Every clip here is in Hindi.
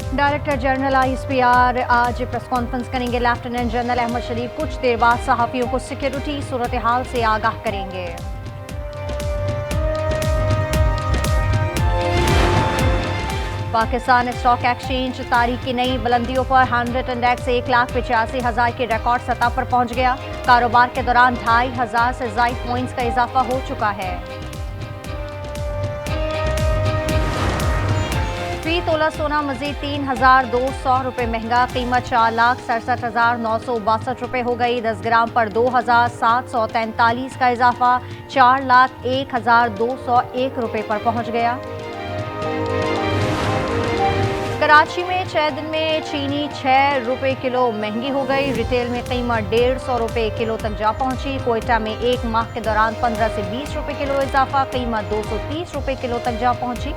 डायरेक्टर जनरल ISPR आज प्रेस कॉन्फ्रेंस करेंगे। लेफ्टिनेंट जनरल अहमद शरीफ कुछ देर बाद सहाफियों को सिक्योरिटी सूरत हाल से आगाह करेंगे। पाकिस्तान स्टॉक एक्सचेंज तारीख की नई बुलंदियों पर 100 इंडेक्स 1,85,000 की रिकॉर्ड सतह पर पहुंच गया। कारोबार के दौरान 2,500 से ज़ायद पॉइंट्स का इजाफा हो चुका है। फी तोला सोना मजीद 3,200 रुपये महंगा, कीमत 4,67,962 रुपये हो गई। 10 ग्राम पर 2,743 का इजाफा 4,01,201 रुपये पर पहुंच गया। कराची में 6 दिन में चीनी 6 रुपये किलो महंगी हो गई। रिटेल में कीमत 150 रुपये किलो तक जा पहुंची। कोयटा में एक माह के दौरान 15 से 20 रुपये किलो इजाफा, कीमत 230 रुपये किलो तक जा पहुंची।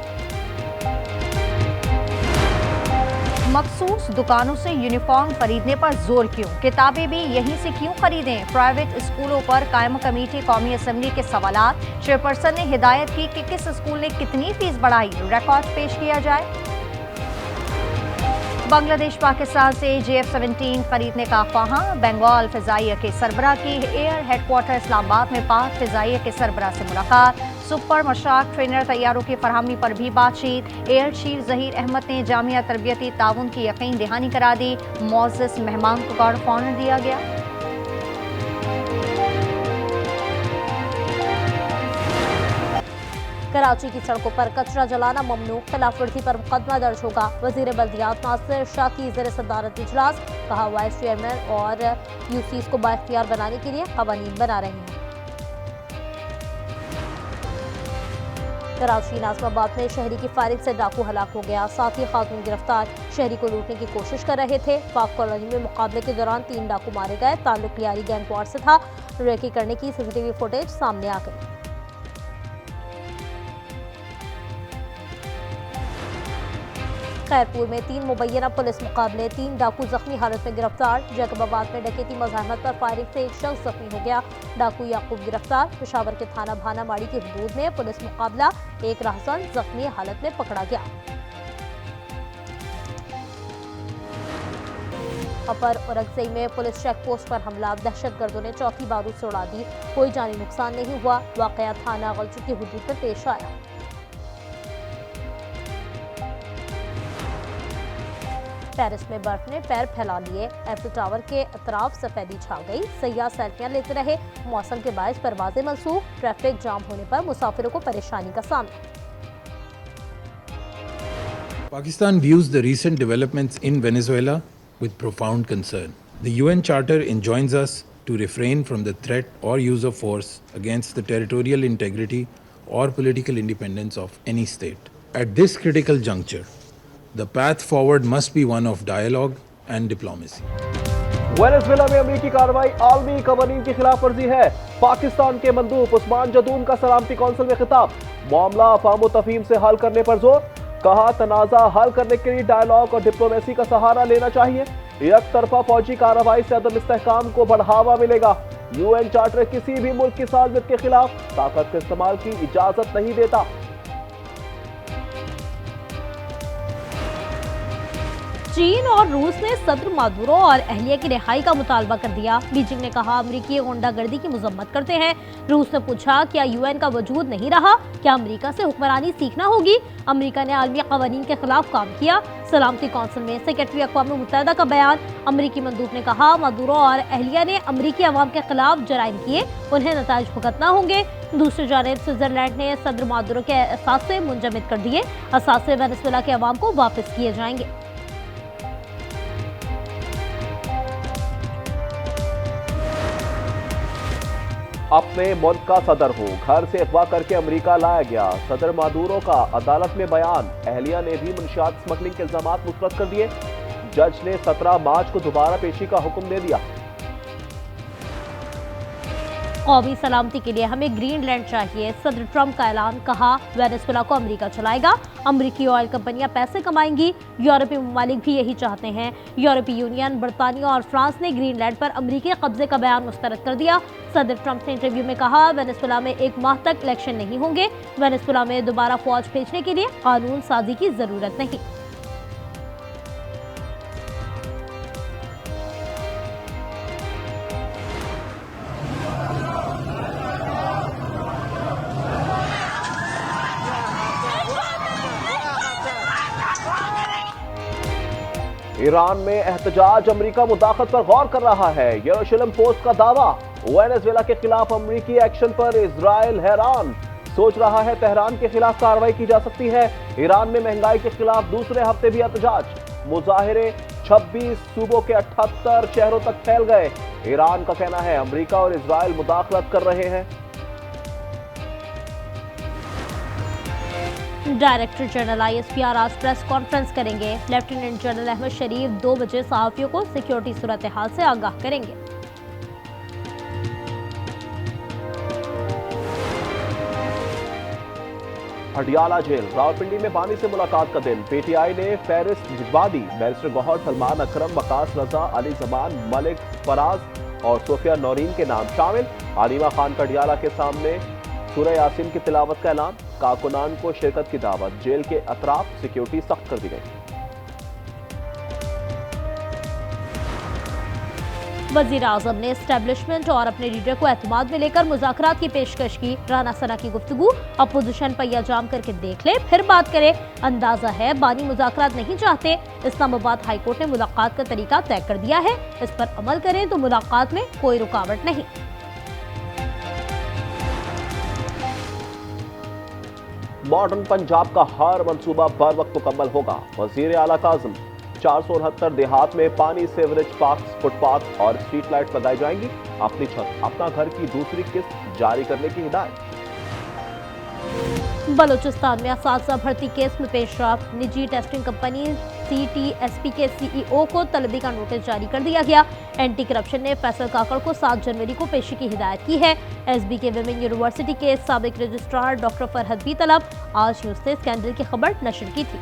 मखसूस दुकानों से यूनिफॉर्म खरीदने पर जोर क्यों? किताबें भी यहीं से क्यों खरीदें? प्राइवेट स्कूलों पर कायम कमेटी कौमी असम्बली के सवालात। चेयरपर्सन ने हिदायत की कि किस स्कूल ने कितनी फीस बढ़ाई, रिकॉर्ड पेश किया जाए। बांग्लादेश पाकिस्तान से JF-17 खरीदने का ख्वाहां। बंगाल फिजाइया के सरबराह की एयर हेडक्वार्टर इस्लामाबाद में पाक फिजाइया के सरबराह से मुलाकात। सुपर मशाक ट्रेनर तैयारों की फरहमी पर भी बातचीत। एयर चीफ जहीर अहमद ने जामिया तरबियती ताउन की यकीन दहानी करा दी। मोअज़्ज़ज़ मेहमान को गार्ड ऑफ ऑनर दिया गया। कराची की सड़कों पर कचरा जलाना ममनू, खिलाफवर्जी पर मुकदमा दर्ज होगा। वजीर बल्दियात नासिर शाह की ज़ेर सदारत इजलास, कहा वाइस चेयरमैन और यूसीज को बाइख्तियार बनाने के लिए कवानीन बना रहे हैं। कराची नाज़िमाबाद में शहरी की फायरिंग से डाकू हलाक हो गया। साथी खातून गिरफ्तार, शहरी को लूटने की कोशिश कर रहे थे। पाक कॉलोनी में मुकाबले के दौरान 3 डाकू मारे गए। ताल्लुक लियारी गैंगवार से था। रेकी करने की CCTV फुटेज सामने आ गई। खैरपुर में 3 मुबैना पुलिस मुकाबले, 3 डाकू जख्मी हालत में गिरफ्तार। जैकबाबाद में डकैती मज़ाहमत पर फायरिंग से एक शख्स जख्मी हो गया। डाकू याकूब गिरफ्तार। पेशावर के थाना भाना माड़ी की हदूद में पुलिस मुकाबला, एक राहसन जख्मी हालत में पकड़ा गया। अपर औरंगज़ई में पुलिस चेक पोस्ट पर हमला, दहशतगर्दों ने चौकी बारूद से उड़ा दी। कोई जानी नुकसान नहीं हुआ। वाक़या थाना गलचू की हदूद में पेश आया। पेरिस में बर्फ ने पैर फैला लिए। एफिल टावर के अतराफ सफेदी छा गई। सयाह सेल्फियां लेते रहे। मौसम के बायस परवाजें मनसूख। ट्रैफिक जाम होने पर मुसाफिरों को परेशानी का सामना। Pakistan views the recent developments in Venezuela with profound concern. The UN Charter enjoins us to refrain from the threat or use of force against the territorial integrity or political independence of any state. At this critical juncture, the path forward must be one of dialogue and diplomacy. Venezuela में अमेरिकी कार्रवाई आलमी कवानीन की खिलाफ वर्जी है। पाकिस्तान के मंदूब उस्मान जदून का सलामती कौंसिल में खिताब। मामला अफाम तफहीम से हल करने पर जोर। कहा तनाज़ा हल करने के लिए डायलॉग और डिप्लोमेसी का सहारा लेना चाहिए। एक तरफा फौजी कार्रवाई से अदम इस्तेहकाम को बढ़ावा मिलेगा। UN चार्टर किसी भी मुल्क की सालमियत के खिलाफ ताकत के इस्तेमाल की इजाजत नहीं देता। चीन और रूस ने सदर मादुरो और अहलिया की रिहाई का मुतालबा कर दिया। बीजिंग ने कहा अमरीकी गुंडागर्दी की मजम्मत करते हैं। रूस ने पूछा क्या UN का वजूद नहीं रहा? क्या अमरीका से हुक्मरानी सीखना होगी? अमरीका ने आलमी कवानीन के खिलाफ काम किया। सलामती कौंसिल में सेक्रेटरी अक़वाम मुत्तहिदा का बयान। अमरीकी मंदूब ने कहा मादुरो और अहलिया ने अमरीकी अवाम के खिलाफ जराइम किए, उन्हें नताइज भुगतना होंगे। दूसरी जानिब स्विट्जरलैंड ने सदर मादुरो के असासे मुंजमद कर दिए। असासे वेनेजुएला के अवाम को वापस किए जाएंगे। अपने मुल्क का सदर हो, घर से अगवा करके अमेरिका लाया गया। सदर मादुरो का अदालत में बयान। अहलिया ने भी मुनशियात स्मगलिंग के इल्जामात मुस्तरद कर दिए। जज ने 17 मार्च को दोबारा पेशी का हुक्म दे दिया। कौमी सलामती के लिए हमें ग्रीनलैंड चाहिए, सदर ट्रंप का ऐलान। कहा वेनेजुएला को अमेरिका चलाएगा। अमेरिकी ऑयल कंपनियां पैसे कमाएंगी। यूरोपीय ममालिक भी यही चाहते हैं। यूरोपीय यूनियन, बरतानिया और फ्रांस ने ग्रीनलैंड पर अमेरिकी कब्जे का बयान मुस्तरद कर दिया। सदर ट्रंप ने इंटरव्यू में कहा वेनेजुएला में 1 माह तक इलेक्शन नहीं होंगे। वेनेजुएला में दोबारा फौज भेजने के लिए कानून साजी की जरूरत नहीं। ईरान में एहतजाज, अमेरिका मुदाखलत पर गौर कर रहा है। यरूशलेम पोस्ट का दावा, वेनेजुएला के खिलाफ अमेरिकी एक्शन पर इजराइल हैरान, सोच रहा है तेहरान के खिलाफ कार्रवाई की जा सकती है। ईरान में महंगाई के खिलाफ दूसरे हफ्ते भी एहतजाज, मुजाहिरे 26 सूबों के 78 शहरों तक फैल गए। ईरान का कहना है अमेरिका और इजराइल मुदाखलत कर रहे हैं। डायरेक्टर जनरल ISPR आज प्रेस कॉन्फ्रेंस करेंगे। लेफ्टिनेंट जनरल अहमद शरीफ 2 बजे सहाफियों को सिक्योरिटी सूरत हाल से आगाह करेंगे। अडियाला जेल, रावलपिंडी में बानी से मुलाकात का दिन। PTI ने फहरिस्त भिजवा दी। बैरिस्टर गौहर, सलमान अकरम, वकास रजा, अली जमान, मलिक फराज और सोफिया नौरीन के नाम शामिल। आलिमा खान का अडियाला के सामने सूरह यासीन की तिलावत का ऐलान। कारकुनान को शिरकत की दावत। जेल के अतराफ सिक्योरिटी सख्त कर दी गई। वजीर आजम ने एस्टेब्लिशमेंट और अपने लीडर को एतमाद में लेकर मुज़ाकरात की पेशकश की। राना सना की गुफ्तगू, अपोजिशन पहिया जाम करके देख ले फिर बात करे। अंदाजा है बानी मुज़ाकरात नहीं चाहते। इस्लामाबाद हाईकोर्ट ने मुलाकात का तरीका तय कर दिया है, इस पर अमल करें तो मुलाकात में कोई रुकावट नहीं। मॉडर्न पंजाब का हर मंसूबा बर वक्त मुकम्मल होगा। वजीर आला काज़िम, 469 देहात में पानी, सीवरेज, पार्क्स, फुटपाथ और स्ट्रीट लाइट लगाई जाएंगी। अपनी छत अपना घर की दूसरी किस्त जारी करने की हिदायत। बलूचिस्तान में असातिज़ा भर्ती केस में पेशरफ। निजी टेस्टिंग कंपनी CTSP के CEO को तलबी का नोटिस जारी कर दिया गया। एंटी करप्शन ने फैसल काकड़ को 7 जनवरी को पेशी की हिदायत की है। SB के विमेन यूनिवर्सिटी के साबिक रजिस्ट्रार डॉक्टर फरहद भी तलब। आज न्यूज़ ने स्कैंडल की खबर नशर की थी।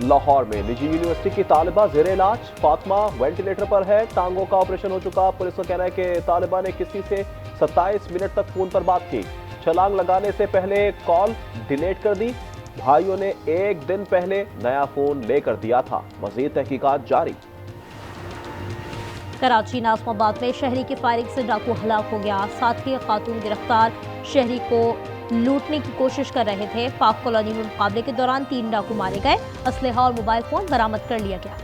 लाहौर में निजी यूनिवर्सिटी की तालिबा जेरे इलाज। फातिमा वेंटिलेटर पर है। टांगों का ऑपरेशन हो चुका। पुलिस का कहना है कि तालिबा ने किसी से 27 मिनट तक फोन पर बात की। छलांग लगाने से पहले कॉल डिलीट कर दी। भाइयों ने एक दिन पहले नया फोन लेकर दिया था। मजीद तहकीकात जारी। कराची नाज़िमाबाद में शहरी की फायरिंग से डाकू हलाक हो गया। 7 की खातून गिरफ्तार। शहरी को लूटने की कोशिश कर रहे थे। पाक कॉलोनी में मुकाबले के दौरान 3 डाकू मारे गए। असलहा और मोबाइल फोन बरामद कर लिया गया।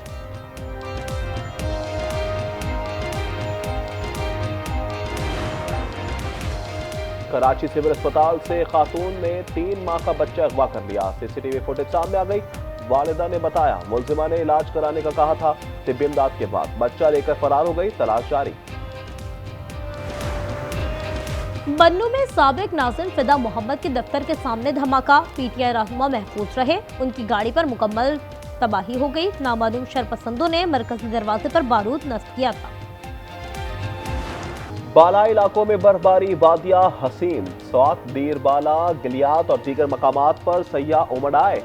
कराची सिविल अस्पताल से खातून ने 3 माह का बच्चा अगवा कर लिया। CCTV फुटेज सामने आ गई। वालिदा ने बताया मुलजिमा ने इलाज कराने का कहा था। तिब्बी इमदाद के बाद बच्चा लेकर फरार हो गई। तलाश जारी। बन्नू में साबिक नाज़िम फिदा मोहम्मद के दफ्तर के सामने धमाका। PTI रहनुमा महफूज रहे। उनकी गाड़ी पर मुकम्मल तबाही हो गई। नामालूम शरपसंदों ने मरकजी दरवाजे पर बारूद नस्ब किया था। बाला इलाकों में बर्फबारी, वादिया हसीन। स्वात, दीरबाला, गिलियात और दीगर मकामात पर सयाह उमड़ आए।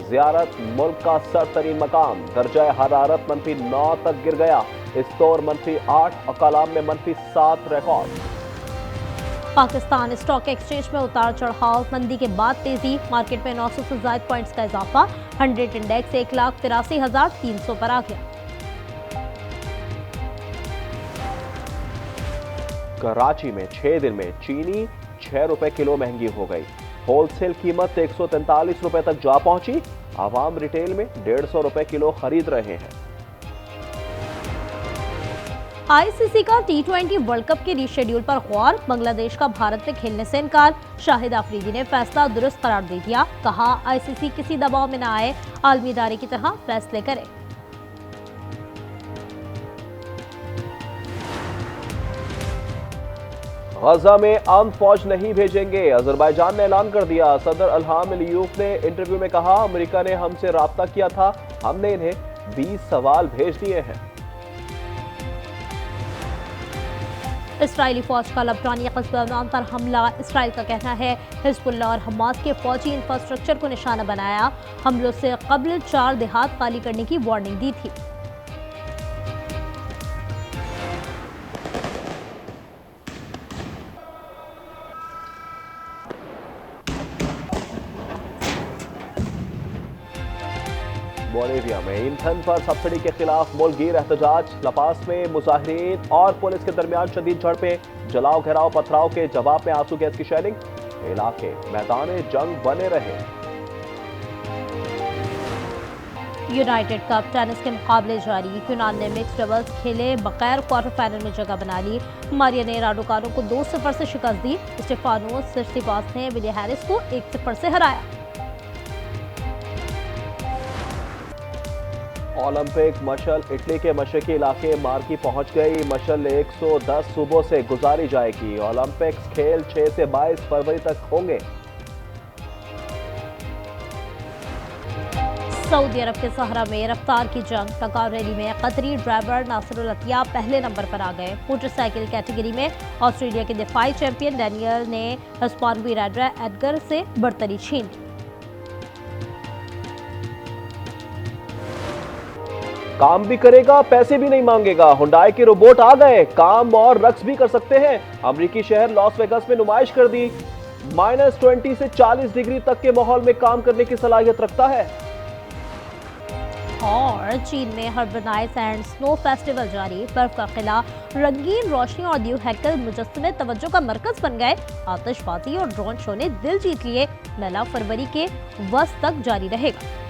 जियारत मुल्क का सरतरीन मकाम। दर्जा हरारत -9 तक गिर गया। इस्तौर -8 और कलाम में -7 रिकॉर्ड। पाकिस्तान स्टॉक एक्सचेंज में उतार चढ़ाव। मंदी के बाद तेजी। मार्केट में 900 से ज्यादा पॉइंट्स का इजाफा। 100 इंडेक्स 1,83,300 पर आ गया। कराची में 6 दिन में चीनी 6 रुपए किलो महंगी हो गई। होलसेल कीमत 143 रुपए तक जा पहुंची। आवाम रिटेल में 150 रुपए किलो खरीद रहे हैं। ICC का T20 वर्ल्ड कप के रीशेड्यूल पर गौर। बांग्लादेश का भारत में खेलने से इनकार। शाहिद आफरीदी ने फैसला दुरुस्त करार दे दिया। कहा ICC किसी दबाव में न आए, आलमी इदारे की तरह फैसले करे। गजा में आर्म फौज नहीं भेजेंगे, अजरबैजान ने ऐलान कर दिया। सदर इल्हाम अलीयूफ ने इंटरव्यू में कहा अमेरिका ने हमसे राब्ता किया था, हमने इन्हें 20 सवाल भेज दिए हैं। इसराइली फौज का लबनानी कस्बा पर हमला। इसराइल का कहना है हिजबुल्लाह और हमास के फौजी इंफ्रास्ट्रक्चर को निशाना बनाया। हमलों से कबल 4 देहात खाली करने की वार्निंग दी थी। बोलिविया में ईंधन पर सब्सिडी के खिलाफ मुल्कगीर एहतजाज। लपास में मुजाहिरीन और पुलिस के दरमियान शदीद झड़पें। जलाओ घेराव पथराव के जवाब में आंसू गैस की शेलिंग। इलाके मैदान जंग बने रहे। यूनाइटेड कप टेनिस के मुकाबले जारी। यूनान ने मिक्स डबल्स खेले बगैर क्वार्टर फाइनल में जगह बना ली। मारिया ने राडुकानो को 2-0 से शिकस्त दी। स्टेफानोस सिट्सिपास ने विली हैरिस को 1-0 से हराया। ओलंपिक मशल इटली के मशरकी इलाके मार्की पहुंच गई। मशल 110 सूबों से गुजारी जाएगी। ओलंपिक्स खेल 6 से 22 फरवरी तक होंगे। सऊदी अरब के सहरा में रफ्तार की जंग टकार रैली में कतरी ड्राइवर नासिरुल अतिया पहले नंबर पर आ गए। मोटरसाइकिल कैटेगरी में ऑस्ट्रेलिया के दिफाई चैंपियन डैनियल ने हिस्पानवी राइडर एडगर से बर्तरी छीन ली। काम भी करेगा, पैसे भी नहीं मांगेगा। हुंडई के रोबोट आ गए, काम और रक्स भी कर सकते हैं। अमेरिकी शहर लॉस वेगास में नुमाइश कर दी। -20 से 40 डिग्री तक के माहौल में काम करने की सलाहियत रखता है। और चीन में हर्बनाइज एंड स्नो फेस्टिवल जारी। बर्फ का किला, रंगीन रोशनी और न्यू हैकल मुजस्समे तवज्जो का मरकज बन गए। आतिशबाजी और ड्रोन शो ने दिल जीत लिए। मेला फरवरी के वस्त तक जारी रहेगा।